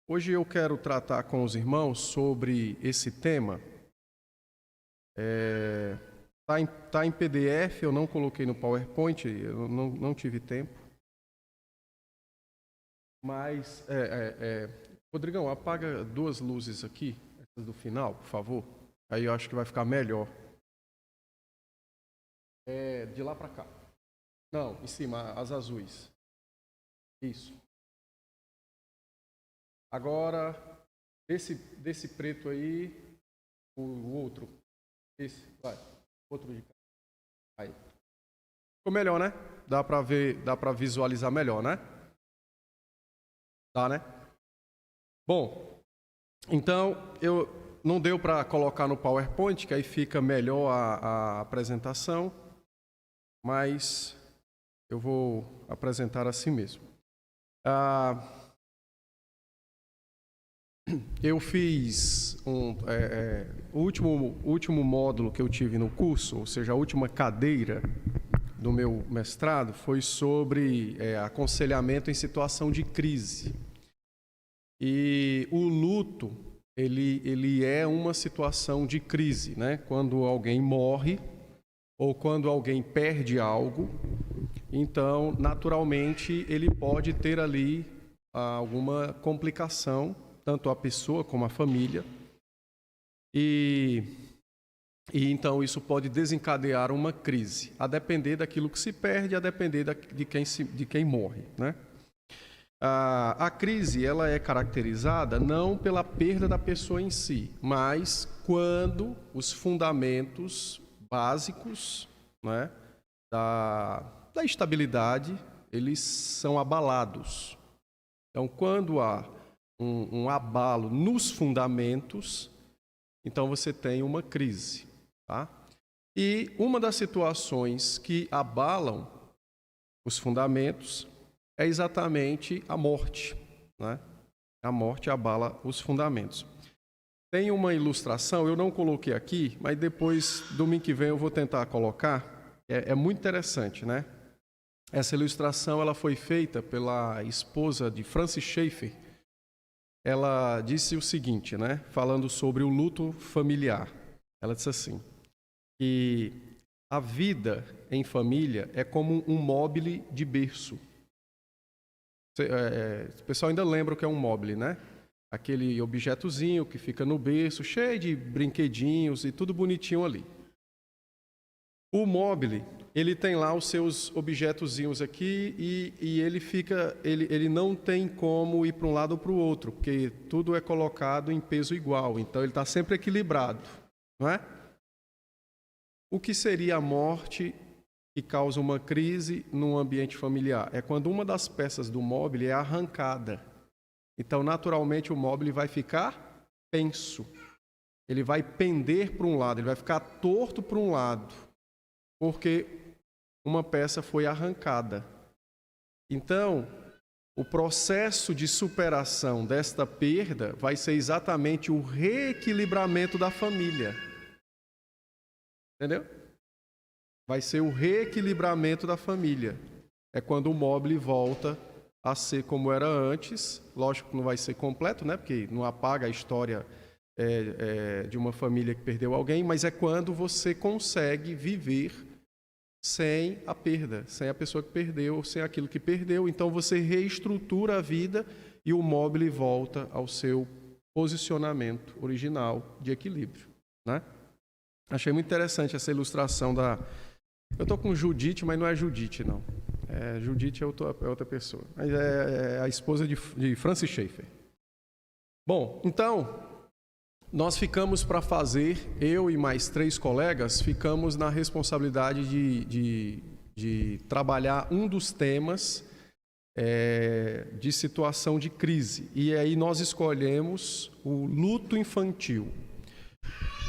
Hoje eu quero tratar com os irmãos sobre esse tema. Tá em PDF, eu não coloquei no PowerPoint, eu não tive tempo. Mas, Rodrigão, apaga duas luzes aqui, essas do final, por favor. Aí eu acho que vai ficar melhor. De lá para cá. Não, em cima, as azuis. Isso. Agora, desse preto aí, o outro. Esse, vai. Outro de cá. Aí. Ficou melhor, né? Dá para ver, dá para visualizar melhor, né? Tá, né? Bom, então, não deu para colocar no PowerPoint, que aí fica melhor a apresentação, mas eu vou apresentar assim mesmo. Eu fiz o último módulo que eu tive no curso, ou seja, a última cadeira do meu mestrado, foi sobre aconselhamento em situação de crise. E o luto, ele é uma situação de crise, né? Quando alguém morre ou quando alguém perde algo, então, naturalmente, ele pode ter ali alguma complicação, tanto a pessoa como a família, e então isso pode desencadear uma crise, a depender daquilo que se perde, a depender de quem morre, né? A crise, ela é caracterizada não pela perda da pessoa em si, mas quando os fundamentos básicos, né, da estabilidade, eles são abalados. Então, quando há um abalo nos fundamentos, então você tem uma crise, tá? E uma das situações que abalam os fundamentos é exatamente a morte, né? A morte abala os fundamentos. Tem uma ilustração, eu não coloquei aqui, mas depois, domingo que vem, eu vou tentar colocar. É muito interessante, né? Essa ilustração ela foi feita pela esposa de Francis Schaeffer. Ela disse o seguinte, né? Falando sobre o luto familiar. Ela disse assim, que a vida em família é como um mobile de berço. O pessoal ainda lembra o que é um mobile, né? Aquele objetozinho que fica no berço, cheio de brinquedinhos e tudo bonitinho ali. O mobile, ele tem lá os seus objetozinhos aqui e ele não tem como ir para um lado ou para o outro, porque tudo é colocado em peso igual, então ele está sempre equilibrado, não é? O que seria a morte que causa uma crise num ambiente familiar? É quando uma das peças do mobile é arrancada. Então, naturalmente, o mobile vai ficar penso. Ele vai pender para um lado, ele vai ficar torto para um lado, porque uma peça foi arrancada. Então, o processo de superação desta perda vai ser exatamente o reequilibramento da família. Entendeu? Vai ser o reequilibramento da família. É quando o mobile volta a ser como era antes. Lógico que não vai ser completo, né? Porque não apaga a história de uma família que perdeu alguém, mas é quando você consegue viver sem a perda, sem a pessoa que perdeu, sem aquilo que perdeu. Então você reestrutura a vida e o mobile volta ao seu posicionamento original de equilíbrio, né? Achei muito interessante essa ilustração da... Eu estou com Judite, mas não é Judite, não. Judite é outra pessoa. Mas é a esposa de Francis Schaeffer. Bom, então, nós ficamos para fazer, eu e mais 3 colegas, ficamos na responsabilidade de trabalhar um dos temas de situação de crise. E aí nós escolhemos o luto infantil.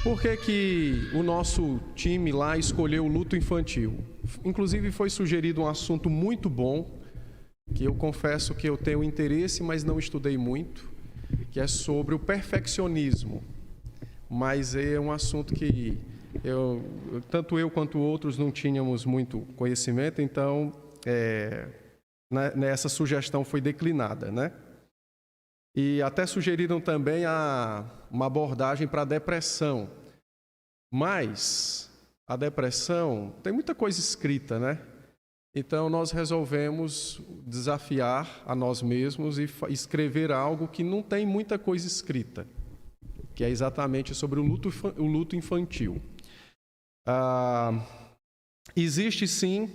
Por que o nosso time lá escolheu o luto infantil? Inclusive foi sugerido um assunto muito bom, que eu confesso que eu tenho interesse, mas não estudei muito, que é sobre o perfeccionismo. Mas é um assunto que tanto eu quanto outros não tínhamos muito conhecimento, então essa sugestão foi declinada, né? E até sugeriram também uma abordagem para a depressão. Mas a depressão tem muita coisa escrita, né? Então nós resolvemos desafiar a nós mesmos e escrever algo que não tem muita coisa escrita, que é exatamente sobre o luto infantil. Existe sim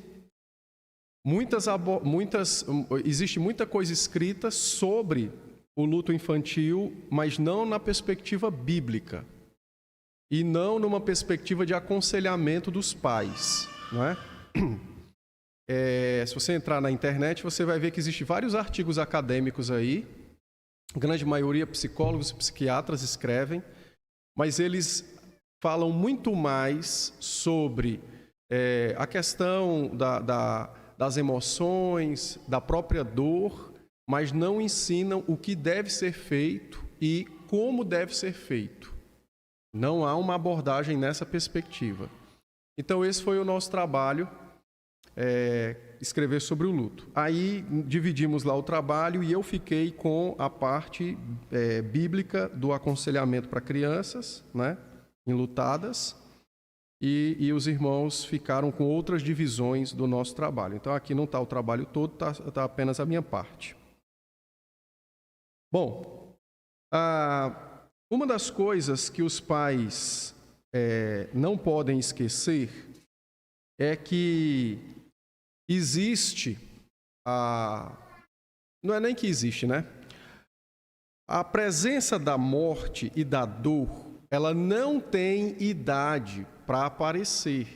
existe muita coisa escrita sobre o luto infantil, mas não na perspectiva bíblica e não numa perspectiva de aconselhamento dos pais, não é? Se você entrar na internet, você vai ver que existem vários artigos acadêmicos aí, a grande maioria psicólogos e psiquiatras escrevem, mas eles falam muito mais sobre a questão das emoções, da própria dor, mas não ensinam o que deve ser feito e como deve ser feito. Não há uma abordagem nessa perspectiva. Então, esse foi o nosso trabalho, escrever sobre o luto. Aí, dividimos lá o trabalho e eu fiquei com a parte bíblica do aconselhamento para crianças, né, enlutadas, e os irmãos ficaram com outras divisões do nosso trabalho. Então, aqui não está o trabalho todo, está apenas a minha parte. Bom, uma das coisas que os pais não podem esquecer é que existe, não é nem que existe, né? A presença da morte e da dor, ela não tem idade para aparecer.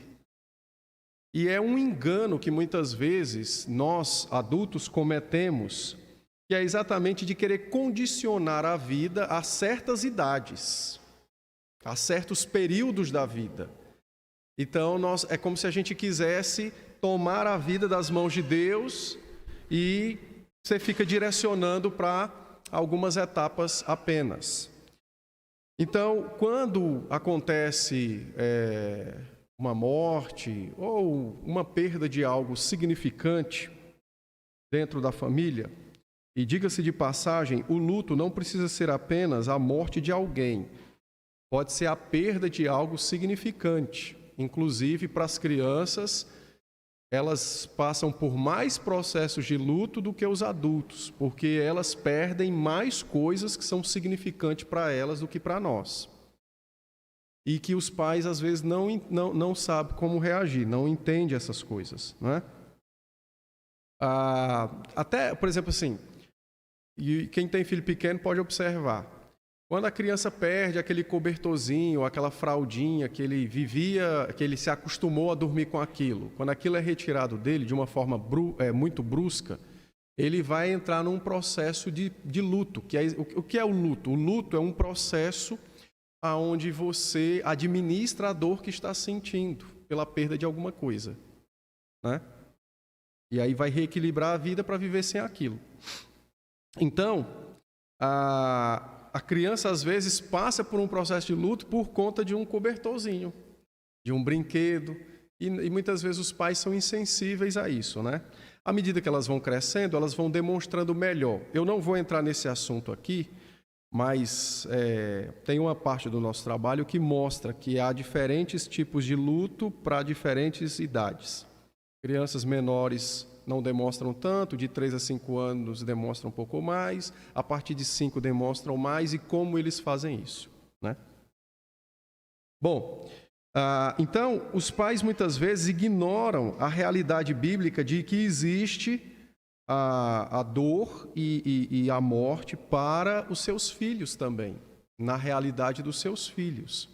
E é um engano que muitas vezes nós, adultos, cometemos, que é exatamente de querer condicionar a vida a certas idades, a certos períodos da vida. Então, é como se a gente quisesse tomar a vida das mãos de Deus e você fica direcionando para algumas etapas apenas. Então, quando acontece uma morte ou uma perda de algo significante dentro da família, e diga-se de passagem, o luto não precisa ser apenas a morte de alguém, pode ser a perda de algo significante. Inclusive, para as crianças, elas passam por mais processos de luto do que os adultos, porque elas perdem mais coisas que são significantes para elas do que para nós. E que os pais, às vezes, não sabem como reagir, não entendem essas coisas, não é? Até, por exemplo, assim, e quem tem filho pequeno pode observar. Quando a criança perde aquele cobertorzinho, aquela fraldinha que ele vivia, que ele se acostumou a dormir com aquilo, quando aquilo é retirado dele de uma forma muito brusca, ele vai entrar num processo de luto. O que é o luto? O luto é um processo onde você administra a dor que está sentindo pela perda de alguma coisa, né? E aí vai reequilibrar a vida para viver sem aquilo. Então, a criança, às vezes, passa por um processo de luto por conta de um cobertorzinho, de um brinquedo, e muitas vezes os pais são insensíveis a isso, né? À medida que elas vão crescendo, elas vão demonstrando melhor. Eu não vou entrar nesse assunto aqui, mas tem uma parte do nosso trabalho que mostra que há diferentes tipos de luto para diferentes idades. Crianças menores não demonstram tanto, de 3 a 5 anos demonstram um pouco mais, a partir de 5 demonstram mais, e como eles fazem isso, né? Bom, então, os pais muitas vezes ignoram a realidade bíblica de que existe a dor e a morte para os seus filhos também, na realidade dos seus filhos.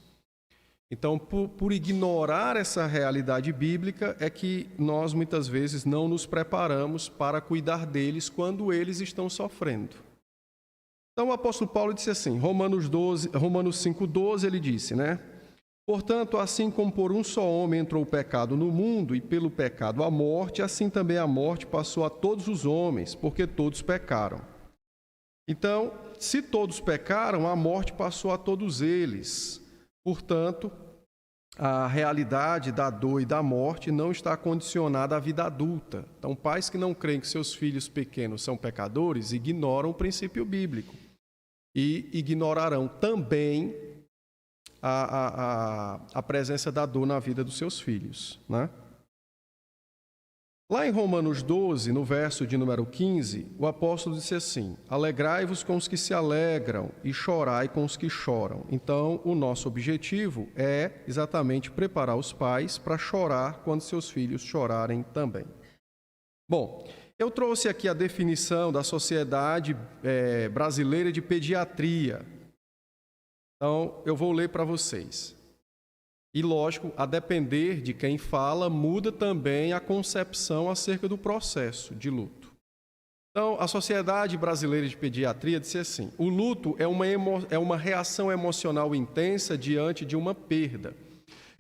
Então, por ignorar essa realidade bíblica, é que nós muitas vezes não nos preparamos para cuidar deles quando eles estão sofrendo. Então, o apóstolo Paulo disse assim, Romanos 5,12, ele disse, né? Portanto, assim como por um só homem entrou o pecado no mundo, e pelo pecado a morte, assim também a morte passou a todos os homens, porque todos pecaram. Então, se todos pecaram, a morte passou a todos eles. Portanto, a realidade da dor e da morte não está condicionada à vida adulta. Então, pais que não creem que seus filhos pequenos são pecadores ignoram o princípio bíblico. e ignorarão também a presença da dor na vida dos seus filhos, né? Lá em Romanos 12, no verso de número 15, o apóstolo disse assim: alegrai-vos com os que se alegram e chorai com os que choram. Então, o nosso objetivo é exatamente preparar os pais para chorar quando seus filhos chorarem também. Bom, eu trouxe aqui a definição da Sociedade Brasileira de Pediatria. Então, eu vou ler para vocês. E, lógico, a depender de quem fala, muda também a concepção acerca do processo de luto. Então, a Sociedade Brasileira de Pediatria disse assim: o luto é uma reação emocional intensa diante de uma perda.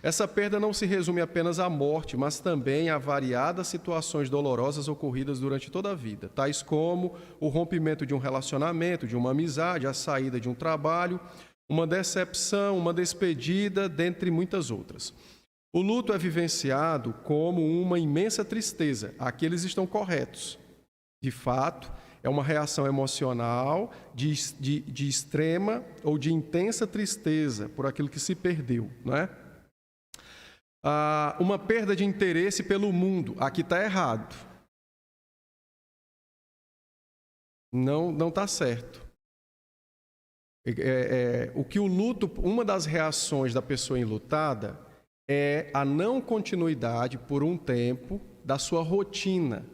Essa perda não se resume apenas à morte, mas também a variadas situações dolorosas ocorridas durante toda a vida, tais como o rompimento de um relacionamento, de uma amizade, a saída de um trabalho, uma decepção, uma despedida, dentre muitas outras. O luto é vivenciado como uma imensa tristeza. Aqui eles estão corretos. De fato, é uma reação emocional de extrema ou de intensa tristeza por aquilo que se perdeu, não é? Uma perda de interesse pelo mundo. Aqui está errado. Não está certo. O que o luto, uma das reações da pessoa enlutada é a não continuidade por um tempo da sua rotina.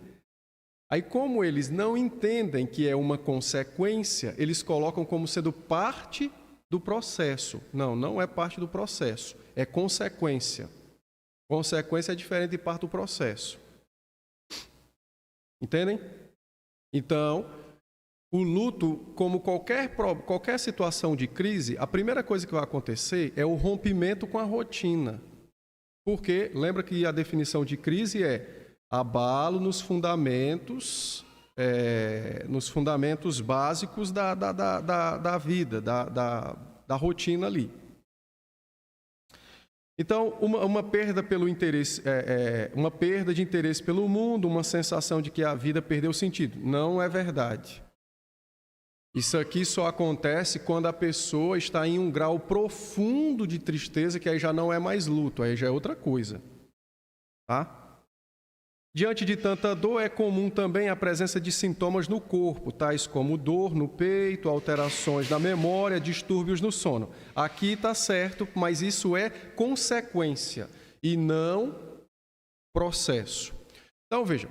Aí, como eles não entendem que é uma consequência, eles colocam como sendo parte do processo. Não é parte do processo, é consequência. Consequência é diferente de parte do processo. Entendem? Então, o luto, como qualquer situação de crise, a primeira coisa que vai acontecer é o rompimento com a rotina. Porque, lembra que a definição de crise é abalo nos fundamentos básicos da vida, da rotina ali. Então, uma perda pelo interesse, uma perda de interesse pelo mundo, uma sensação de que a vida perdeu sentido. Não é verdade. Isso aqui só acontece quando a pessoa está em um grau profundo de tristeza, que aí já não é mais luto, aí já é outra coisa. Tá? Diante de tanta dor, é comum também a presença de sintomas no corpo, tais como dor no peito, alterações na memória, distúrbios no sono. Aqui está certo, mas isso é consequência e não processo. Então, veja.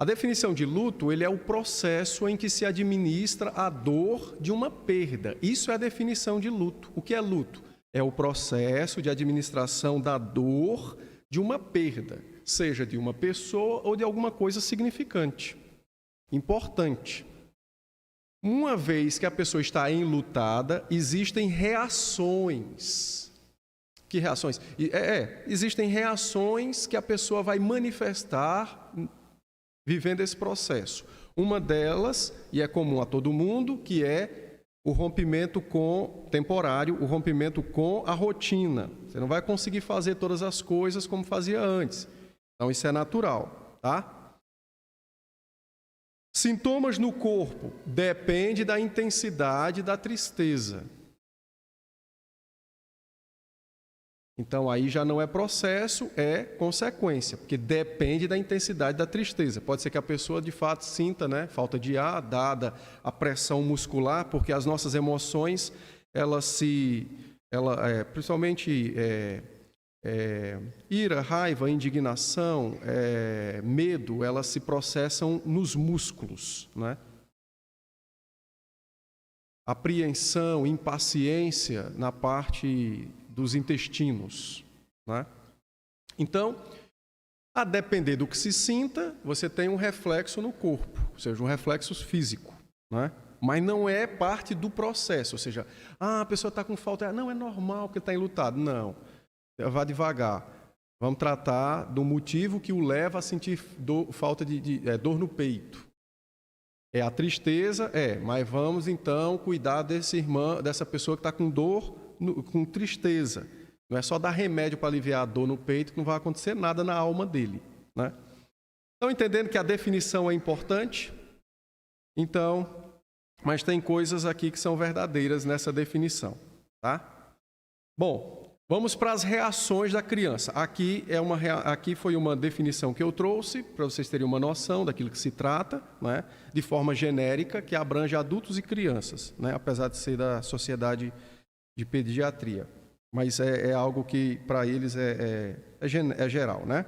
A definição de luto, ele é o processo em que se administra a dor de uma perda. Isso é a definição de luto. O que é luto? É o processo de administração da dor de uma perda, seja de uma pessoa ou de alguma coisa significante, importante. Uma vez que a pessoa está enlutada, existem reações. Que reações? Existem reações que a pessoa vai manifestar vivendo esse processo. Uma delas, e é comum a todo mundo, que é o rompimento temporário, o rompimento com a rotina. Você não vai conseguir fazer todas as coisas como fazia antes. Então, isso é natural, tá? Sintomas no corpo depende da intensidade da tristeza. Então, aí já não é processo, é consequência, porque depende da intensidade da tristeza. Pode ser que a pessoa, de fato, sinta, né, falta de ar, dada a pressão muscular, porque as nossas emoções, principalmente ira, raiva, indignação, medo, elas se processam nos músculos, né? Apreensão, impaciência na parte dos intestinos, né? Então, a depender do que se sinta, você tem um reflexo no corpo, ou seja, um reflexo físico, né? Mas não é parte do processo, ou seja, a pessoa está com falta, não, é normal porque está enlutado. Não, vá devagar. Vamos tratar do motivo que o leva a sentir falta de dor no peito. É a tristeza? Mas vamos então cuidar dessa pessoa que está com dor, com tristeza. Não é só dar remédio para aliviar a dor no peito que não vai acontecer nada na alma dele, né? Estão entendendo que a definição é importante? Então, mas tem coisas aqui que são verdadeiras nessa definição, tá? Bom, vamos para as reações da criança. Aqui foi uma definição que eu trouxe, para vocês terem uma noção daquilo que se trata, né? De forma genérica, que abrange adultos e crianças, né? Apesar de ser da Sociedade de Pediatria. Mas é algo que, para eles, é geral, né?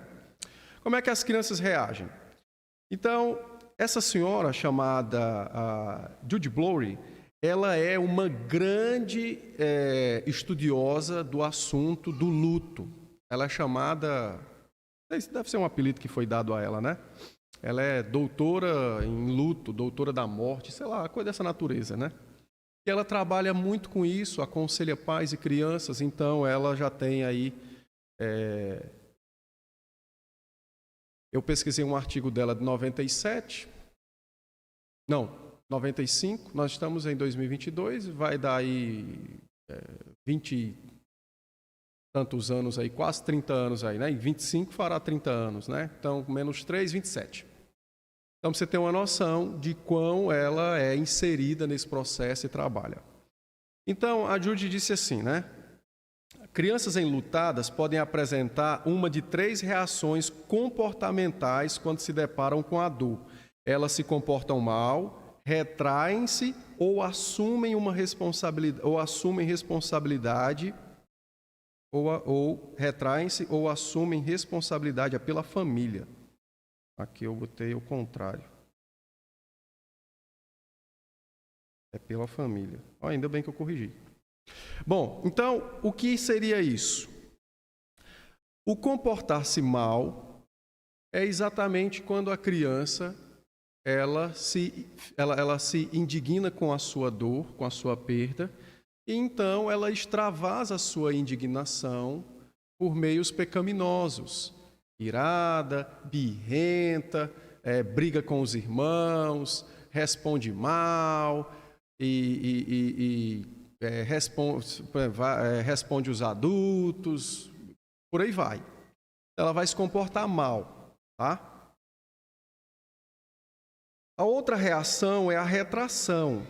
Como é que as crianças reagem? Então, essa senhora chamada Judy Blory, ela é uma grande estudiosa do assunto do luto. Ela é chamada... Esse deve ser um apelido que foi dado a ela, né? Ela é doutora em luto, doutora da morte, sei lá, coisa dessa natureza, né? E ela trabalha muito com isso, aconselha pais e crianças, então ela já tem aí... Eu pesquisei um artigo dela de 97, não, 95, nós estamos em 2022, vai dar aí 20 e tantos anos aí, quase 30 anos aí, né? Em 25 fará 30 anos, né? Então, menos 3, 27. Então, você tem uma noção de quão ela é inserida nesse processo e trabalha. Então, a Judy disse assim, né? Crianças enlutadas podem apresentar uma de 3 reações comportamentais quando se deparam com a dor. Elas se comportam mal, retraem-se ou assumem uma responsabilidade, ou retraem-se ou assumem responsabilidade pela família. Aqui eu botei o contrário. É pela família. Ainda bem que eu corrigi. Bom, então, o que seria isso? O comportar-se mal é exatamente quando a criança ela se indigna com a sua dor, com a sua perda, e então ela extravasa a sua indignação por meios pecaminosos. Irada, birrenta, briga com os irmãos, responde mal responde os adultos, por aí vai. Ela vai se comportar mal, tá? A outra reação é a retração.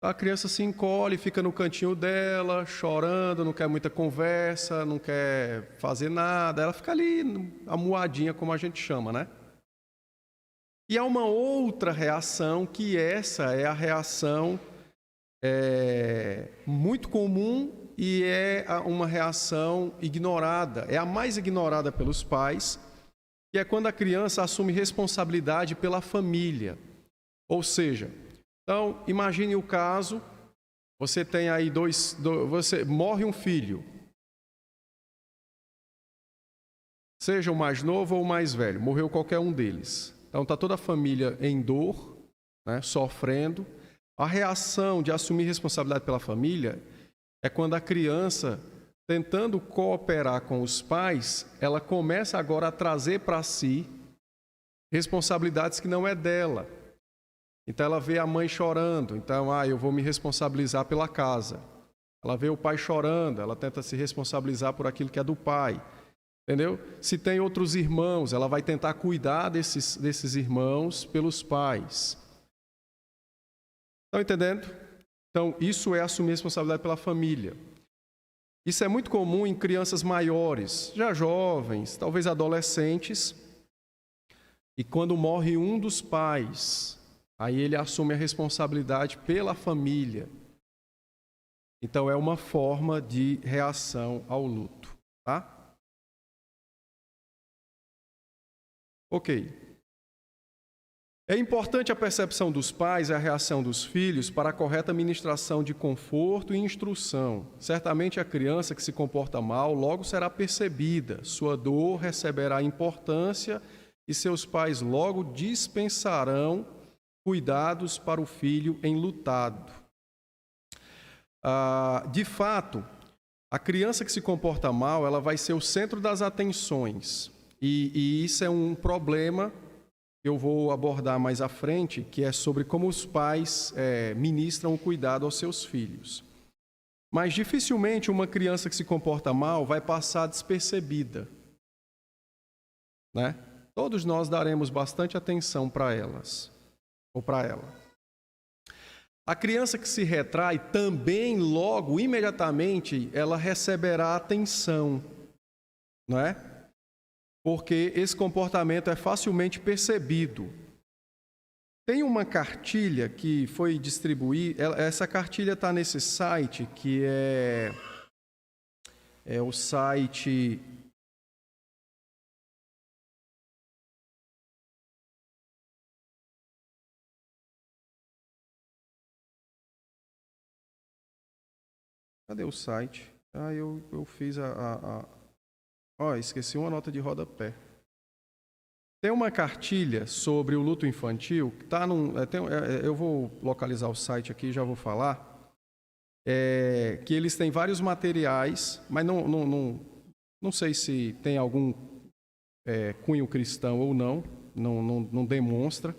A criança se encolhe, fica no cantinho dela, chorando, não quer muita conversa, não quer fazer nada. Ela fica ali, amuadinha, como a gente chama, né? E há uma outra reação, que essa é a reação muito comum e é uma reação ignorada. É a mais ignorada pelos pais, que é quando a criança assume responsabilidade pela família. Ou seja, então, imagine o caso, você tem aí morre um filho, seja o mais novo ou o mais velho, morreu qualquer um deles. Então, está toda a família em dor, né, sofrendo. A reação de assumir responsabilidade pela família é quando a criança, tentando cooperar com os pais, ela começa agora a trazer para si responsabilidades que não é dela. Então, ela vê a mãe chorando, então, eu vou me responsabilizar pela casa. Ela vê o pai chorando, ela tenta se responsabilizar por aquilo que é do pai. Entendeu? Se tem outros irmãos, ela vai tentar cuidar desses irmãos pelos pais. Estão entendendo? Então, isso é assumir responsabilidade pela família. Isso é muito comum em crianças maiores, já jovens, talvez adolescentes. E quando morre um dos pais, aí ele assume a responsabilidade pela família. Então, é uma forma de reação ao luto, tá? Ok. É importante a percepção dos pais e a reação dos filhos para a correta administração de conforto e instrução. Certamente a criança que se comporta mal logo será percebida, sua dor receberá importância e seus pais logo dispensarão cuidados para o filho enlutado. De fato, a criança que se comporta mal, ela vai ser o centro das atenções. E isso é um problema que eu vou abordar mais à frente, que é sobre como os pais ministram o cuidado aos seus filhos. Mas dificilmente uma criança que se comporta mal vai passar despercebida, né? Todos nós daremos bastante atenção para elas, ou para ela. A criança que se retrai também, logo, imediatamente, ela receberá atenção, não é? Porque esse comportamento é facilmente percebido. Tem uma cartilha que foi distribuída, essa cartilha está nesse site, que é o site... Cadê o site? Eu fiz esqueci uma nota de rodapé. Tem uma cartilha sobre o luto infantil, que tá eu vou localizar o site aqui e já vou falar, que eles têm vários materiais, mas não sei se tem algum cunho cristão ou não demonstra.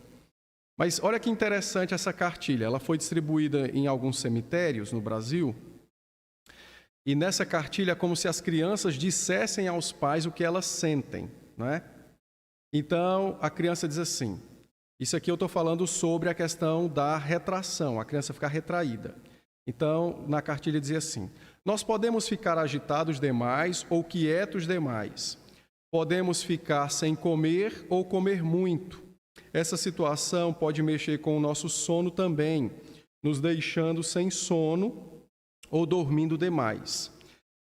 Mas olha que interessante essa cartilha, ela foi distribuída em alguns cemitérios no Brasil, e nessa cartilha é como se as crianças dissessem aos pais o que elas sentem, não é? Então, a criança diz assim, isso aqui eu estou falando sobre a questão da retração, a criança ficar retraída. Então, na cartilha dizia assim, nós podemos ficar agitados demais ou quietos demais. Podemos ficar sem comer ou comer muito. Essa situação pode mexer com o nosso sono também, nos deixando sem sono ou dormindo demais.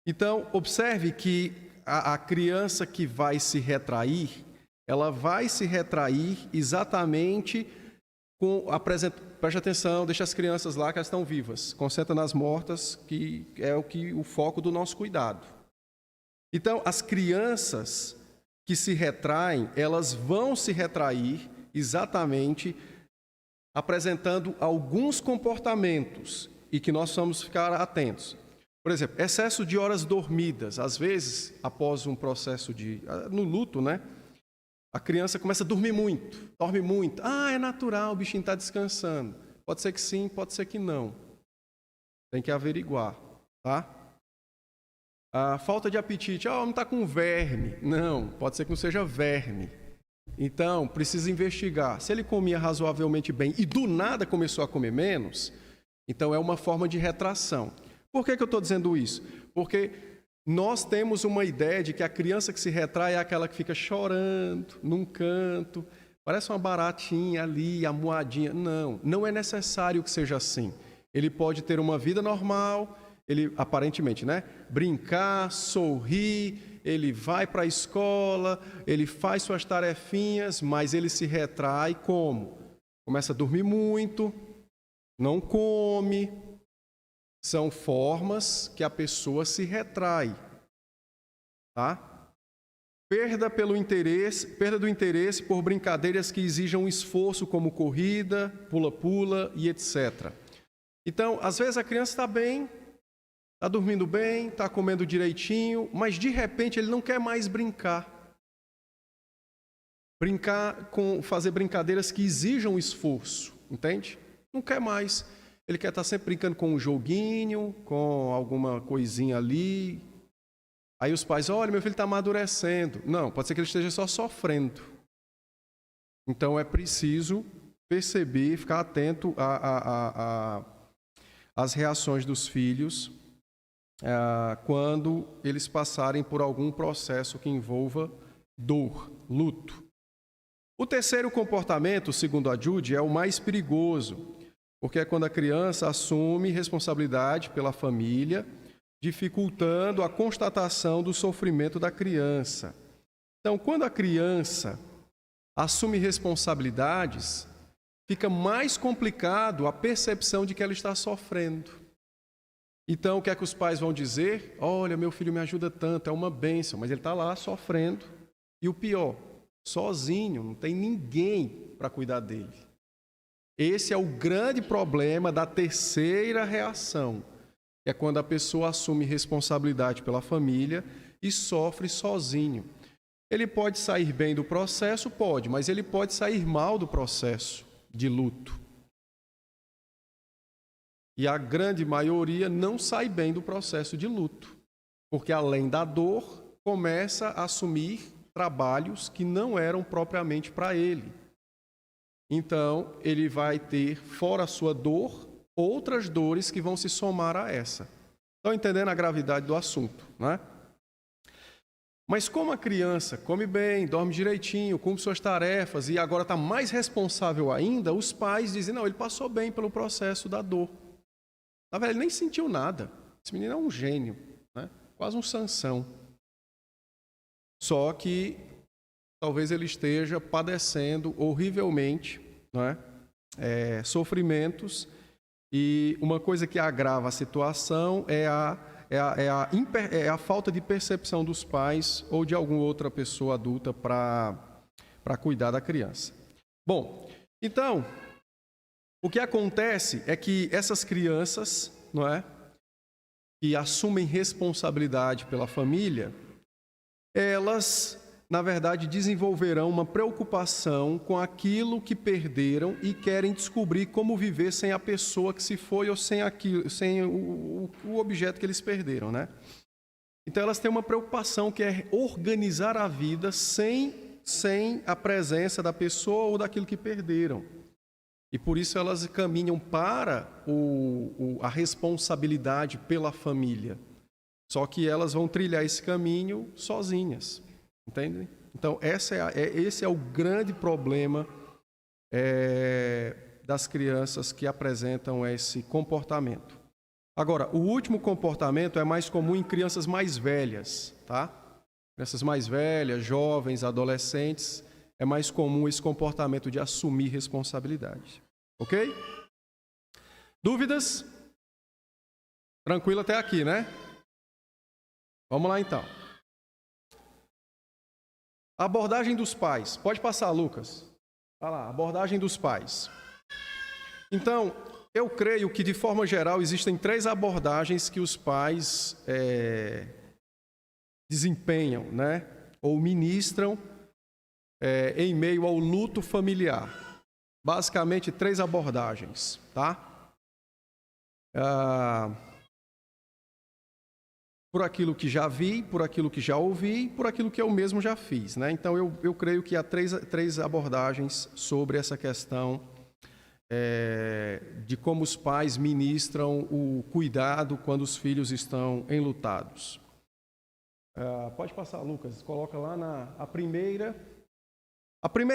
Então, observe que a criança que vai se retrair, ela vai se retrair exatamente preste atenção, deixa as crianças lá que elas estão vivas, concentra nas mortas, que é o foco do nosso cuidado. Então, as crianças que se retraem, elas vão se retrair exatamente apresentando alguns comportamentos e que nós vamos ficar atentos. Por exemplo, excesso de horas dormidas. Às vezes, após um processo no luto, né? A criança começa a dorme muito. É natural, o bichinho está descansando. Pode ser que sim, pode ser que não. Tem que averiguar, tá? A falta de apetite. Não está com verme. Não, pode ser que não seja verme. Então, precisa investigar. Se ele comia razoavelmente bem e do nada começou a comer menos, então é uma forma de retração. Por que eu estou dizendo isso? Porque nós temos uma ideia de que a criança que se retrai é aquela que fica chorando num canto, parece uma baratinha ali, amuadinha. Não é necessário que seja assim. Ele pode ter uma vida normal, ele aparentemente, né? Brincar, sorrir, ele vai para a escola, ele faz suas tarefinhas, mas ele se retrai como? Começa a dormir muito, não come. São formas que a pessoa se retrai, tá? Perda do interesse por brincadeiras que exijam esforço, como corrida, pula-pula e etc. Então, às vezes a criança está bem, está dormindo bem, está comendo direitinho, mas de repente ele não quer mais brincar. Fazer brincadeiras que exijam esforço, entende? Não quer mais. Ele quer estar sempre brincando com um joguinho, com alguma coisinha ali. Aí os pais, olha, meu filho está amadurecendo. Não, pode ser que ele esteja só sofrendo. Então é preciso perceber, ficar atento às reações dos filhos quando eles passarem por algum processo que envolva dor, luto. O terceiro comportamento, segundo a Judy, é o mais perigoso, porque é quando a criança assume responsabilidade pela família, dificultando a constatação do sofrimento da criança. Então, quando a criança assume responsabilidades, fica mais complicado a percepção de que ela está sofrendo. Então, o que é que os pais vão dizer? Olha, meu filho me ajuda tanto, é uma bênção, mas ele está lá sofrendo. E o pior, sozinho, não tem ninguém para cuidar dele. Esse é o grande problema da terceira reação, que é quando a pessoa assume responsabilidade pela família e sofre sozinho. Ele pode sair bem do processo? Pode, mas ele pode sair mal do processo de luto. E a grande maioria não sai bem do processo de luto, porque além da dor, começa a assumir trabalhos que não eram propriamente para ele. Então, ele vai ter, fora a sua dor, outras dores que vão se somar a essa. Estão entendendo a gravidade do assunto, né? Mas como a criança come bem, dorme direitinho, cumpre suas tarefas e agora está mais responsável ainda, os pais dizem, não, ele passou bem pelo processo da dor. Na verdade, ele nem sentiu nada. Esse menino é um gênio, né? Quase um Sansão. Só que talvez ele esteja padecendo horrivelmente, né? Sofrimentos, e uma coisa que agrava a situação é a falta de percepção dos pais ou de alguma outra pessoa adulta para cuidar da criança. Bom, então, o que acontece é que essas crianças, não é, que assumem responsabilidade pela família, elas, na verdade, desenvolverão uma preocupação com aquilo que perderam e querem descobrir como viver sem a pessoa que se foi ou sem o objeto que eles perderam, né? Então, elas têm uma preocupação que é organizar a vida sem a presença da pessoa ou daquilo que perderam. E por isso elas caminham para a responsabilidade pela família. Só que elas vão trilhar esse caminho sozinhas. Entendem? Então, esse é o grande problema das crianças que apresentam esse comportamento. Agora, o último comportamento é mais comum em crianças mais velhas, tá? Crianças mais velhas, jovens, adolescentes, é mais comum esse comportamento de assumir responsabilidade. Ok? Dúvidas? Tranquilo até aqui, né? Vamos lá, então. A abordagem dos pais. Pode passar, Lucas. Vai lá, abordagem dos pais. Então, eu creio que, de forma geral, existem 3 abordagens que os pais desempenham, né? Ou ministram em meio ao luto familiar. Basicamente, 3 abordagens, tá? Por aquilo que já vi, por aquilo que já ouvi, por aquilo que eu mesmo já fiz, né? Então, eu creio que há 3 abordagens sobre essa questão de como os pais ministram o cuidado quando os filhos estão enlutados. Pode passar, Lucas. Coloca lá a primeira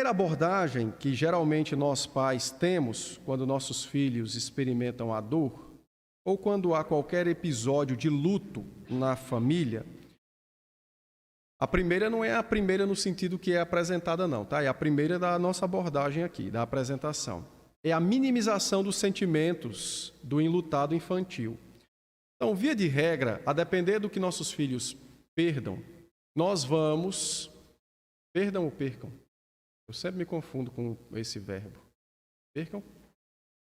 abordagem que geralmente nós pais temos quando nossos filhos experimentam a dor, ou quando há qualquer episódio de luto na família. A primeira não é a primeira no sentido que é apresentada, não, tá? É a primeira da nossa abordagem aqui, da apresentação. É a minimização dos sentimentos do enlutado infantil. Então, via de regra, a depender do que nossos filhos perdam, nós vamos... Perdam ou percam? Eu sempre me confundo com esse verbo. Percam?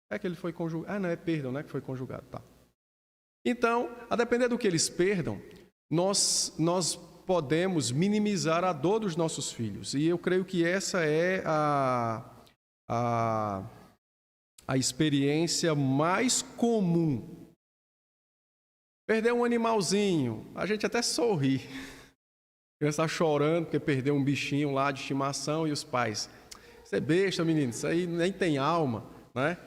É que ele foi conjugado. Não, é perdão, né? Que foi conjugado, tá. Então, a depender do que eles perdam, nós podemos minimizar a dor dos nossos filhos. E eu creio que essa é a experiência mais comum. Perder um animalzinho, a gente até sorri. A criança está chorando porque perdeu um bichinho lá de estimação e os pais, isso é besta, menino, isso aí nem tem alma, né?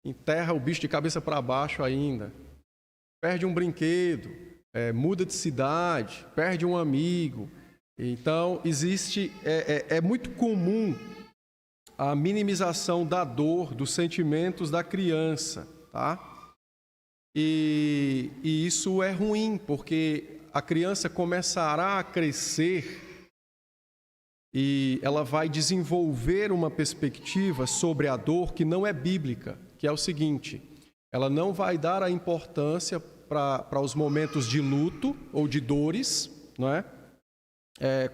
Enterra o bicho de cabeça para baixo ainda. Perde um brinquedo, muda de cidade, perde um amigo. Então, é muito comum a minimização da dor, dos sentimentos da criança, tá? E isso é ruim, porque a criança começará a crescer e ela vai desenvolver uma perspectiva sobre a dor que não é bíblica, que é o seguinte: ela não vai dar a importância para os momentos de luto ou de dores, não é?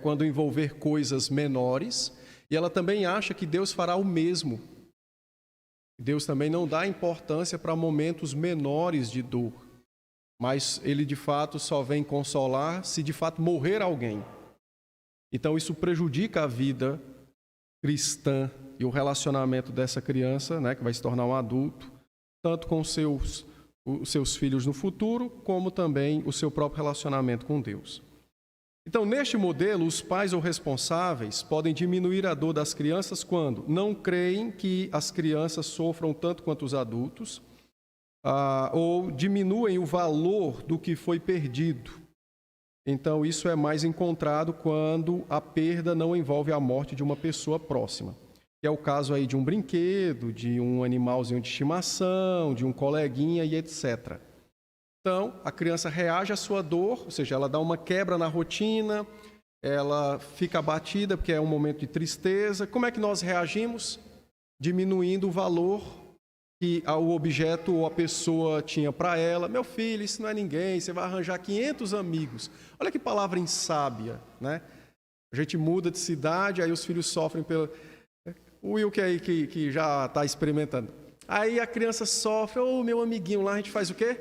Quando envolver coisas menores, e ela também acha que Deus fará o mesmo. Deus também não dá importância para momentos menores de dor, mas Ele de fato só vem consolar se de fato morrer alguém. Então isso prejudica a vida cristã e o relacionamento dessa criança, né, que vai se tornar um adulto, tanto com os seus filhos no futuro, como também o seu próprio relacionamento com Deus. Então, neste modelo, os pais ou responsáveis podem diminuir a dor das crianças quando não creem que as crianças sofram tanto quanto os adultos, ou diminuem o valor do que foi perdido. Então, isso é mais encontrado quando a perda não envolve a morte de uma pessoa próxima. Que é o caso aí de um brinquedo, de um animalzinho de estimação, de um coleguinha e etc. Então, a criança reage à sua dor, ou seja, ela dá uma quebra na rotina, ela fica abatida porque é um momento de tristeza. Como é que nós reagimos? Diminuindo o valor que o objeto ou a pessoa tinha para ela. Meu filho, isso não é ninguém, você vai arranjar 500 amigos. Olha que palavra insábia, né? A gente muda de cidade, aí os filhos sofrem pelo... O Will que já está experimentando. Aí a criança sofre, meu amiguinho lá, a gente faz o quê?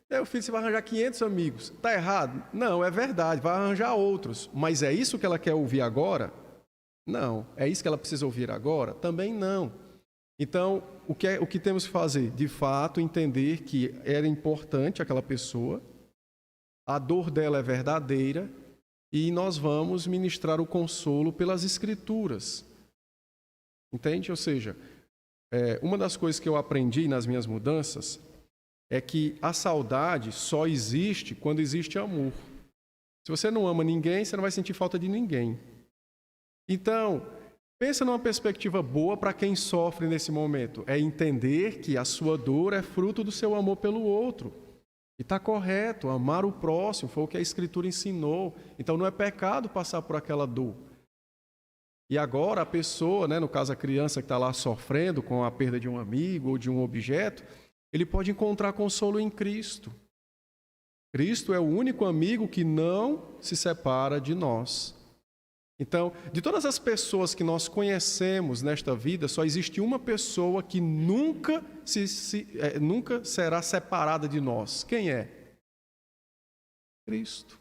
Meu filho, você vai arranjar 500 amigos. Está errado? Não, é verdade, vai arranjar outros. Mas é isso que ela quer ouvir agora? Não. É isso que ela precisa ouvir agora? Também não. Então, o que temos que fazer? De fato, entender que era importante aquela pessoa, a dor dela é verdadeira e nós vamos ministrar o consolo pelas Escrituras. Entende? Ou seja, uma das coisas que eu aprendi nas minhas mudanças é que a saudade só existe quando existe amor. Se você não ama ninguém, você não vai sentir falta de ninguém. Então, pensa numa perspectiva boa para quem sofre nesse momento. É entender que a sua dor é fruto do seu amor pelo outro. E está correto, amar o próximo, foi o que a Escritura ensinou. Então, não é pecado passar por aquela dor. E agora a pessoa, no caso a criança que está lá sofrendo com a perda de um amigo ou de um objeto, ele pode encontrar consolo em Cristo. Cristo é o único amigo que não se separa de nós. Então, de todas as pessoas que nós conhecemos nesta vida, só existe uma pessoa que nunca será separada de nós. Quem é? Cristo.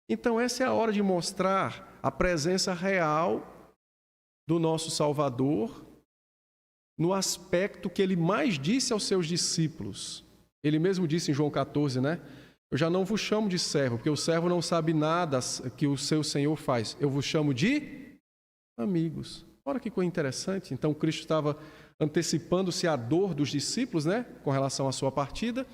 Então, essa é a hora de mostrar a presença real do nosso Salvador no aspecto que ele mais disse aos seus discípulos. Ele mesmo disse em João 14, Eu já não vos chamo de servo, porque o servo não sabe nada que o seu Senhor faz. Eu vos chamo de amigos. Olha que coisa interessante. Então, Cristo estava antecipando-se à dor dos discípulos, com relação à sua partida,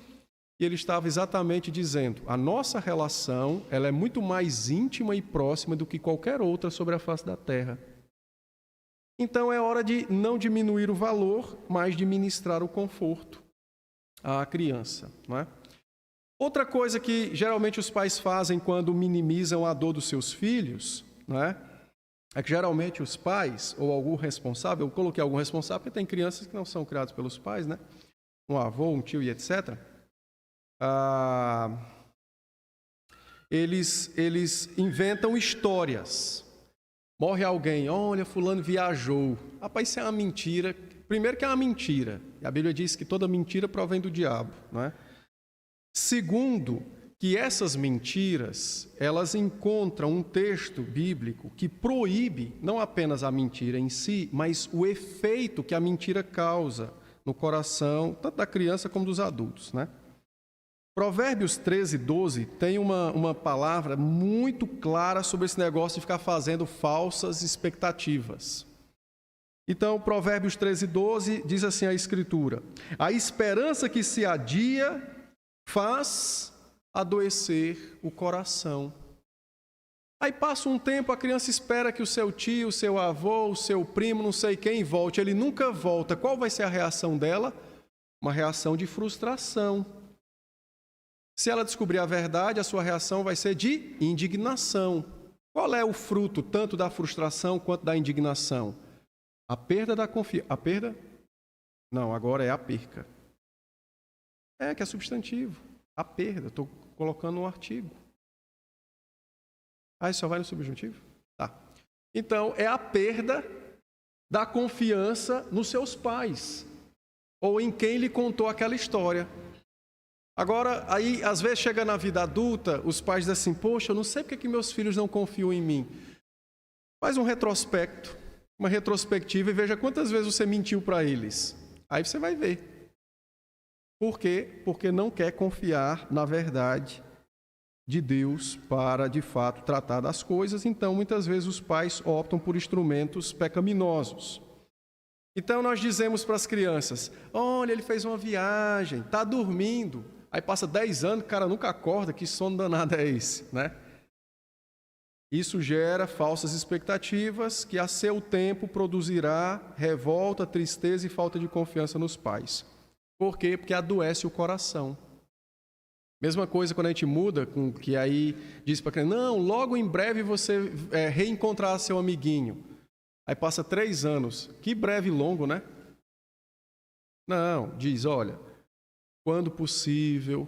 e ele estava exatamente dizendo, a nossa relação ela é muito mais íntima e próxima do que qualquer outra sobre a face da terra. Então, é hora de não diminuir o valor, mas de ministrar o conforto à criança, Outra coisa que geralmente os pais fazem quando minimizam a dor dos seus filhos, é que geralmente os pais ou algum responsável, eu coloquei algum responsável porque tem crianças que não são criadas pelos pais, um avô, um tio e etc. Eles inventam histórias. Morre alguém, olha, fulano viajou. Rapaz, isso é uma mentira. Primeiro que é uma mentira. A Bíblia diz que toda mentira provém do diabo, Segundo, que essas mentiras, elas encontram um texto bíblico que proíbe não apenas a mentira em si, mas o efeito que a mentira causa no coração, tanto da criança como dos adultos, Provérbios 13, 12 tem uma palavra muito clara sobre esse negócio de ficar fazendo falsas expectativas. Então, Provérbios 13, 12 diz assim a Escritura: a esperança que se adia faz adoecer o coração. Aí passa um tempo, a criança espera que o seu tio, o seu avô, o seu primo, não sei quem, volte. Ele nunca volta. Qual vai ser a reação dela? Uma reação de frustração. Se ela descobrir a verdade, a sua reação vai ser de indignação. Qual é o fruto tanto da frustração quanto da indignação? A perda da confiança. A perda? Não, agora é a perca. Que é substantivo. A perda. Estou colocando um artigo. Isso só vai no subjuntivo? Tá. Então, é a perda da confiança nos seus pais. Ou em quem lhe contou aquela história. Agora, aí, às vezes, chega na vida adulta, os pais dizem assim, poxa, eu não sei porque que meus filhos não confiam em mim. Faz um retrospecto, uma retrospectiva e veja quantas vezes você mentiu para eles. Aí você vai ver. Por quê? Porque não quer confiar na verdade de Deus para, de fato, tratar das coisas. Então, muitas vezes, os pais optam por instrumentos pecaminosos. Então nós dizemos para as crianças: olha, ele fez uma viagem, está dormindo. Aí passa 10 anos, o cara nunca acorda, que sono danado é esse, né? Isso gera falsas expectativas que a seu tempo produzirá revolta, tristeza e falta de confiança nos pais. Por quê? Porque adoece o coração. Mesma coisa quando a gente muda, que aí diz para a criança: não, logo em breve você reencontrará seu amiguinho. Aí passa 3 anos. Que breve e longo, né? Não, diz: olha, quando possível,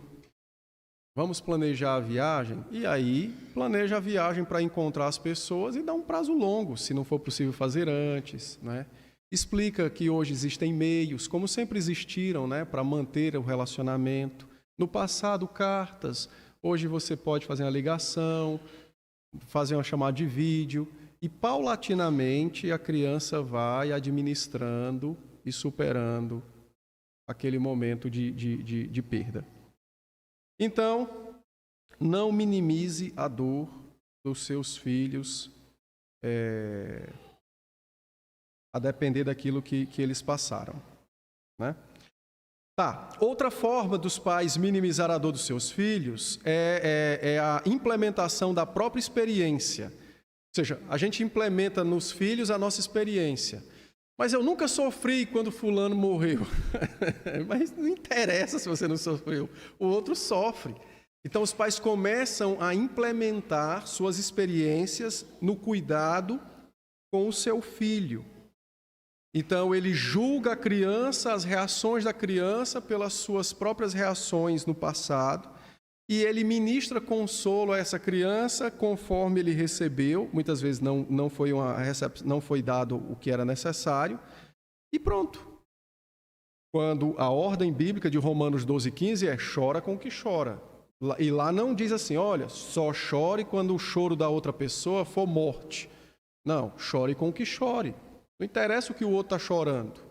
vamos planejar a viagem. E aí, planeja a viagem para encontrar as pessoas e dá um prazo longo, se não for possível fazer antes, né? Explica que hoje existem meios, como sempre existiram, né, para manter o relacionamento. No passado, cartas. Hoje você pode fazer uma ligação, fazer uma chamada de vídeo. E, paulatinamente, a criança vai administrando e superando aquele momento de perda. Então, não minimize a dor dos seus filhos, a depender daquilo que eles passaram, né? Tá. Outra forma dos pais minimizar a dor dos seus filhos é a implementação da própria experiência. Ou seja, a gente implementa nos filhos a nossa experiência. Mas eu nunca sofri quando fulano morreu. Mas não interessa se você não sofreu. O outro sofre. Então, os pais começam a implementar suas experiências no cuidado com o seu filho. Então, ele julga a criança, as reações da criança pelas suas próprias reações no passado, e ele ministra consolo a essa criança conforme ele recebeu. Muitas vezes não foi dado o que era necessário, e pronto. Quando a ordem bíblica de Romanos 12:15 chora com o que chora. E lá não diz assim: olha, só chore quando o choro da outra pessoa for morte. Não, chore com o que chore. Não interessa o que o outro está chorando.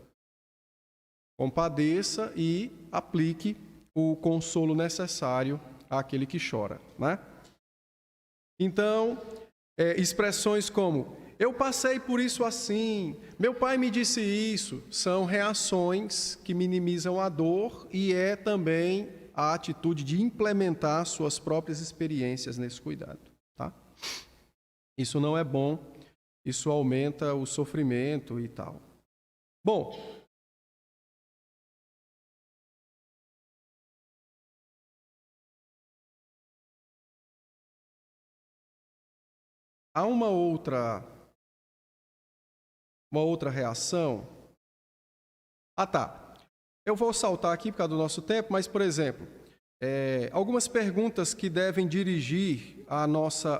Compadeça e aplique o consolo necessário àquele que chora, né? Então, expressões como: eu passei por isso assim, meu pai me disse isso, são reações que minimizam a dor e é também a atitude de implementar suas próprias experiências nesse cuidado, tá? Isso não é bom. Isso aumenta o sofrimento e tal. Bom, há uma outra reação. Tá. Eu vou saltar aqui por causa do nosso tempo, mas, por exemplo, algumas perguntas que devem dirigir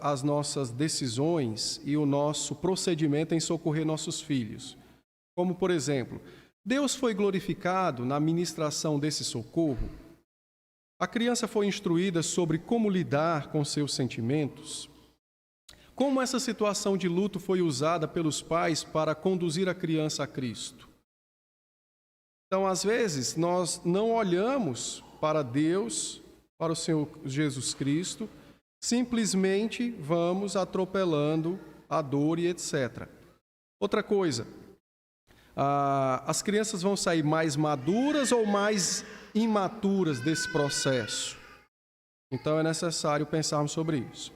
as nossas decisões e o nosso procedimento em socorrer nossos filhos. Como, por exemplo, Deus foi glorificado na ministração desse socorro? A criança foi instruída sobre como lidar com seus sentimentos? Como essa situação de luto foi usada pelos pais para conduzir a criança a Cristo? Então, às vezes, nós não olhamos para Deus, para o Senhor Jesus Cristo, simplesmente vamos atropelando a dor e etc. Outra coisa, as crianças vão sair mais maduras ou mais imaturas desse processo? Então é necessário pensarmos sobre isso.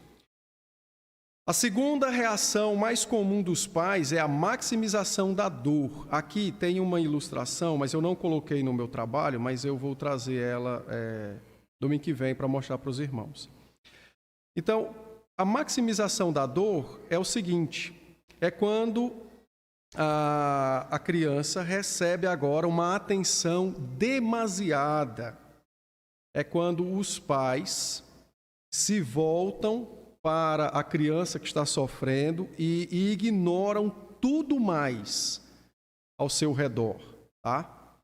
A segunda reação mais comum dos pais é a maximização da dor. Aqui tem uma ilustração, mas eu não coloquei no meu trabalho, mas eu vou trazer ela domingo que vem para mostrar para os irmãos. Então, a maximização da dor é o seguinte: é quando a criança recebe agora uma atenção demasiada. É quando os pais se voltam para a criança que está sofrendo e ignoram tudo mais ao seu redor, tá?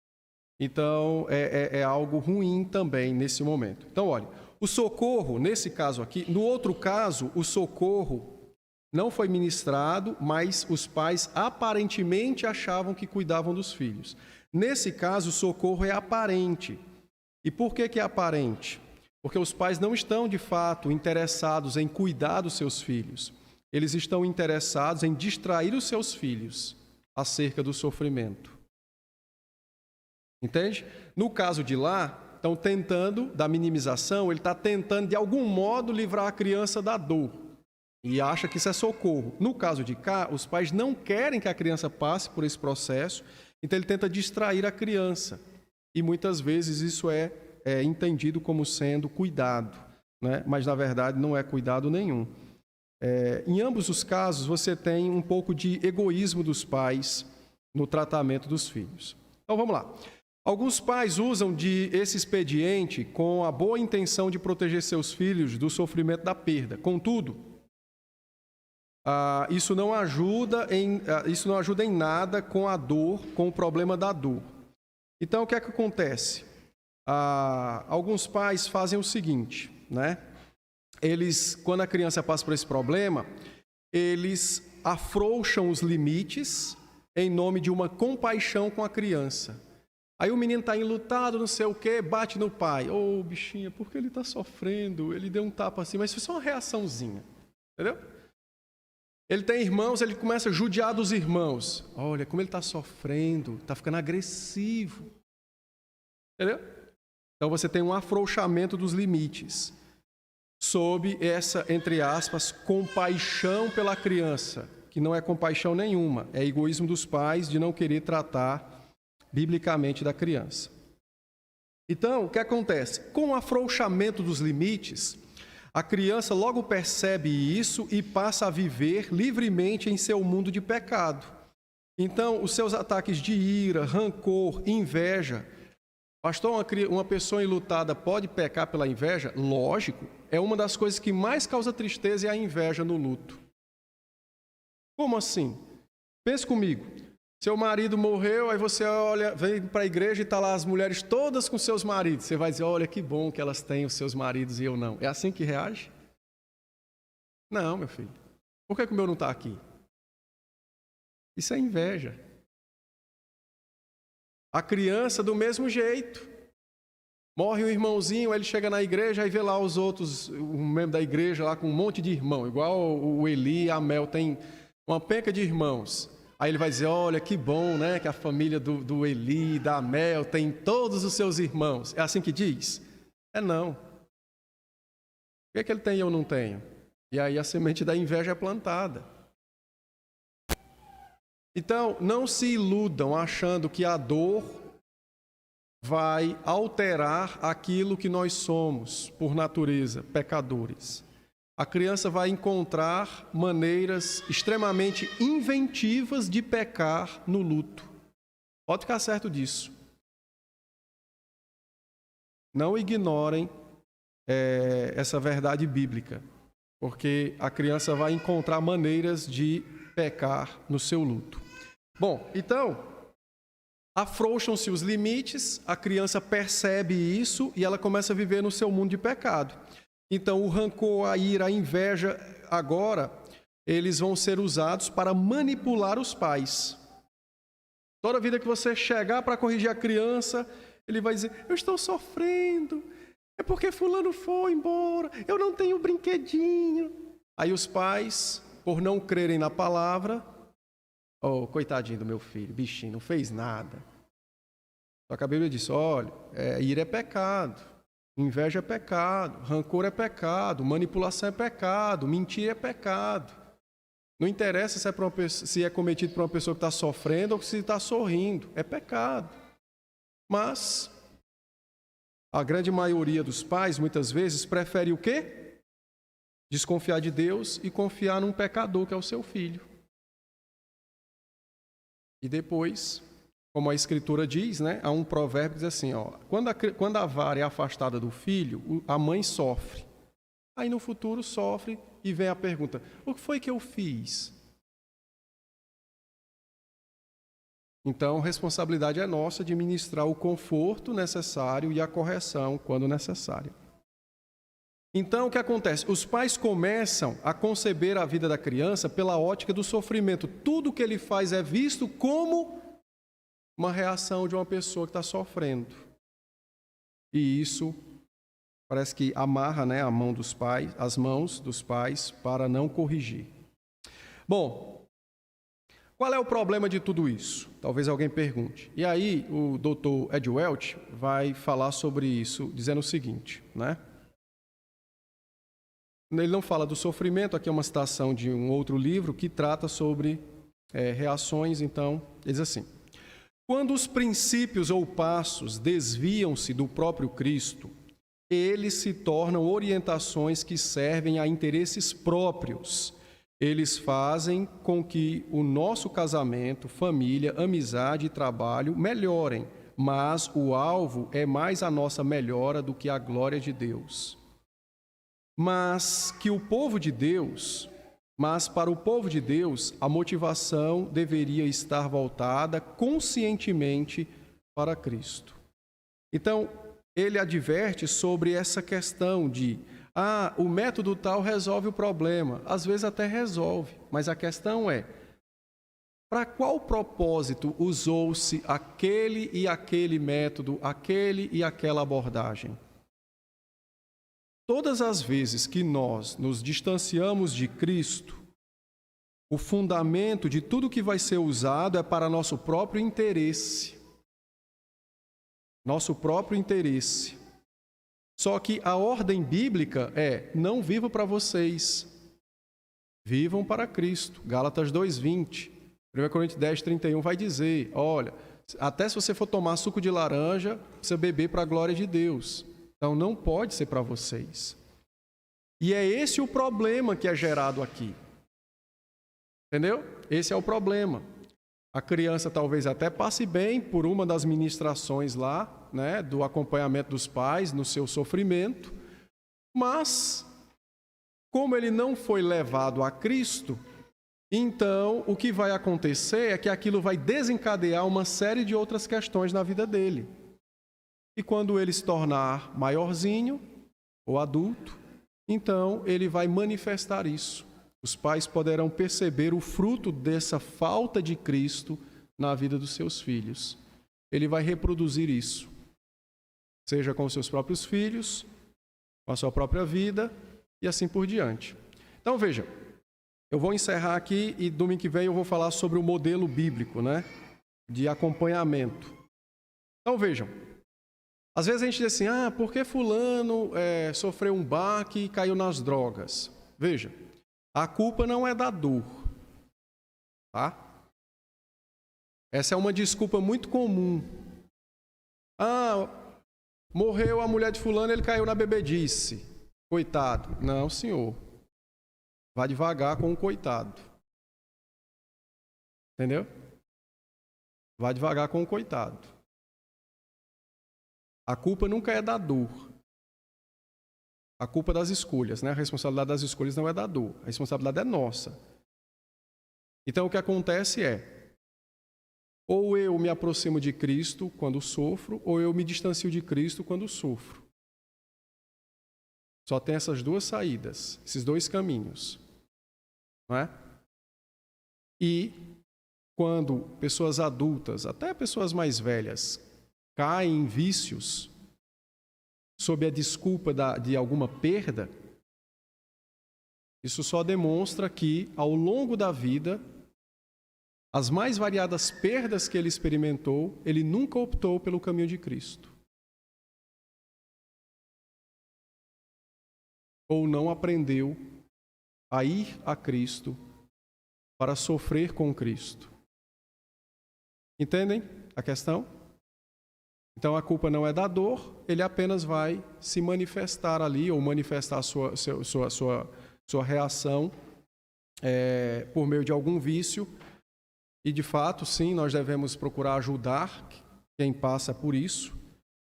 Então, é algo ruim também nesse momento. Então, olha, o socorro, nesse caso aqui, no outro caso, o socorro não foi ministrado, mas os pais aparentemente achavam que cuidavam dos filhos. Nesse caso, o socorro é aparente. E por que é aparente? Porque os pais não estão, de fato, interessados em cuidar dos seus filhos. Eles estão interessados em distrair os seus filhos acerca do sofrimento. Entende? No caso de lá, estão tentando, da minimização, ele está tentando de algum modo livrar a criança da dor e acha que isso é socorro. No caso de cá, os pais não querem que a criança passe por esse processo, então ele tenta distrair a criança. E muitas vezes isso é entendido como sendo cuidado, né? Mas na verdade não é cuidado nenhum. Em ambos os casos, você tem um pouco de egoísmo dos pais no tratamento dos filhos. Então vamos lá. Alguns pais usam esse expediente com a boa intenção de proteger seus filhos do sofrimento da perda. Contudo, isso não ajuda em nada com a dor, com o problema da dor. Então, o que é que acontece? Alguns pais fazem o seguinte, né? Eles, quando a criança passa por esse problema, eles afrouxam os limites em nome de uma compaixão com a criança. Aí o menino está enlutado, não sei o quê, bate no pai. Ô, bichinha, por que ele está sofrendo? Ele deu um tapa assim, mas foi só uma reaçãozinha, entendeu? Ele tem irmãos, ele começa a judiar dos irmãos. Olha, como ele está sofrendo, está ficando agressivo. Entendeu? Então você tem um afrouxamento dos limites sob essa, entre aspas, compaixão pela criança, que não é compaixão nenhuma, é egoísmo dos pais de não querer tratar biblicamente da criança. Então, o que acontece? Com o afrouxamento dos limites, a criança logo percebe isso e passa a viver livremente em seu mundo de pecado. Então, os seus ataques de ira, rancor, inveja. Pastor, uma pessoa enlutada pode pecar pela inveja? Lógico, é uma das coisas que mais causa tristeza é a inveja no luto. Como assim? Pense comigo. Seu marido morreu, aí você olha, vem para a igreja e está lá as mulheres todas com seus maridos. Você vai dizer, olha que bom que elas têm os seus maridos e eu não. É assim que reage? Não, meu filho. Por que o meu não está aqui? Isso é inveja. A criança do mesmo jeito. Morre um irmãozinho, ele chega na igreja e vê lá os outros, um membro da igreja lá com um monte de irmão. Igual o Eli e a Mel tem uma penca de irmãos. Aí ele vai dizer, olha, que bom, né, que a família do Eli, da Mel, tem todos os seus irmãos. É assim que diz? É não. O que ele tem e eu não tenho? E aí a semente da inveja é plantada. Então, não se iludam achando que a dor vai alterar aquilo que nós somos, por natureza, pecadores. A criança vai encontrar maneiras extremamente inventivas de pecar no luto. Pode ficar certo disso. Não ignorem essa verdade bíblica, porque a criança vai encontrar maneiras de pecar no seu luto. Bom, então, afrouxam-se os limites, a criança percebe isso e ela começa a viver no seu mundo de pecado. Então, o rancor, a ira, a inveja, agora, eles vão ser usados para manipular os pais. Toda vida que você chegar para corrigir a criança, ele vai dizer, eu estou sofrendo, é porque fulano foi embora, eu não tenho brinquedinho. Aí os pais, por não crerem na palavra, oh, coitadinho do meu filho, bichinho, não fez nada. Só que a Bíblia diz, olha, ira é pecado. Inveja é pecado, rancor é pecado, manipulação é pecado, mentir é pecado. Não interessa se é cometido por uma pessoa que está sofrendo ou se está sorrindo, é pecado. Mas a grande maioria dos pais, muitas vezes, prefere o quê? Desconfiar de Deus e confiar num pecador que é o seu filho. E depois, como a Escritura diz, né, há um provérbio que diz assim, ó, quando a vara é afastada do filho, a mãe sofre. Aí no futuro sofre e vem a pergunta, o que foi que eu fiz? Então, a responsabilidade é nossa de ministrar o conforto necessário e a correção quando necessária. Então, o que acontece? Os pais começam a conceber a vida da criança pela ótica do sofrimento. Tudo que ele faz é visto como uma reação de uma pessoa que está sofrendo. E isso parece que amarra, né, a mão dos pais, as mãos dos pais para não corrigir. Bom, Qual é o problema de tudo isso? Talvez alguém pergunte. E aí o Dr. Ed Welch vai falar sobre isso, dizendo o seguinte, né? Ele não fala do sofrimento, aqui é uma citação de um outro livro que trata sobre reações, então, ele diz assim: quando os princípios ou passos desviam-se do próprio Cristo, eles se tornam orientações que servem a interesses próprios. Eles fazem com que o nosso casamento, família, amizade e trabalho melhorem, mas o alvo é mais a nossa melhora do que a glória de Deus. Mas para o povo de Deus, a motivação deveria estar voltada conscientemente para Cristo. Então, ele adverte sobre essa questão de o método tal resolve o problema. Às vezes até resolve, mas a questão é: para qual propósito usou-se aquele e aquele método, aquele e aquela abordagem? Todas as vezes que nós nos distanciamos de Cristo, o fundamento de tudo que vai ser usado é para nosso próprio interesse. Nosso próprio interesse. Só que a ordem bíblica é: não vivam para vocês, vivam para Cristo. Gálatas 2:20. 1 Coríntios 10:31 vai dizer: olha, até se você for tomar suco de laranja, você beber para a glória de Deus. Então não pode ser para vocês. E é esse o problema que é gerado aqui. Entendeu? Esse é o problema. A criança talvez até passe bem por uma das ministrações lá, né, do acompanhamento dos pais no seu sofrimento, mas como ele não foi levado a Cristo, então o que vai acontecer é que aquilo vai desencadear uma série de outras questões na vida dele. E quando ele se tornar maiorzinho ou adulto, então ele vai manifestar isso. Os pais poderão perceber o fruto dessa falta de Cristo na vida dos seus filhos. Ele vai reproduzir isso, seja com os seus próprios filhos, com a sua própria vida e assim por diante. Então, veja, eu vou encerrar aqui e domingo que vem eu vou falar sobre o modelo bíblico, né, de acompanhamento. Então, vejam, às vezes a gente diz assim: por que fulano sofreu um baque e caiu nas drogas? Veja, a culpa não é da dor, tá? Essa é uma desculpa muito comum. Morreu a mulher de fulano, ele caiu na bebedice. Coitado. Não, senhor. Vá devagar com o coitado. Entendeu? Vá devagar com o coitado. A culpa nunca é da dor. A culpa das escolhas, né? A responsabilidade das escolhas não é da dor. A responsabilidade é nossa. Então, o que acontece é: ou eu me aproximo de Cristo quando sofro, ou eu me distancio de Cristo quando sofro. Só tem essas duas saídas, esses dois caminhos. Não é? E quando pessoas adultas, até pessoas mais velhas, caem em vícios sob a desculpa de alguma perda, isso só demonstra que, ao longo da vida, as mais variadas perdas que ele experimentou, ele nunca optou pelo caminho de Cristo. Ou não aprendeu a ir a Cristo para sofrer com Cristo. Entendem a questão? Então a culpa não é da dor, ele apenas vai se manifestar ali, ou manifestar a sua reação por meio de algum vício. E de fato, sim, nós devemos procurar ajudar quem passa por isso,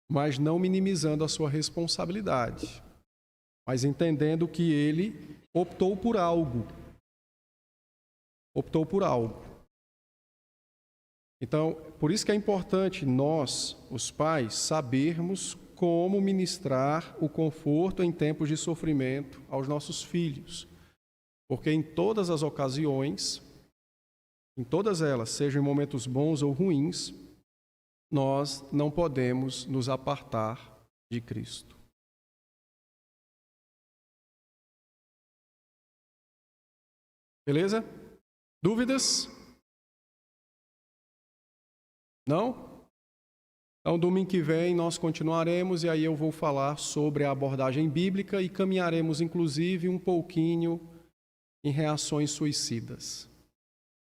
mas não minimizando a sua responsabilidade, mas entendendo que ele optou por algo. Optou por algo. Então, por isso que é importante nós, os pais, sabermos como ministrar o conforto em tempos de sofrimento aos nossos filhos. Porque em todas as ocasiões, em todas elas, sejam em momentos bons ou ruins, nós não podemos nos apartar de Cristo. Beleza? Dúvidas? Não? Então, domingo que vem nós continuaremos e aí eu vou falar sobre a abordagem bíblica e caminharemos, inclusive, um pouquinho em reações suicidas.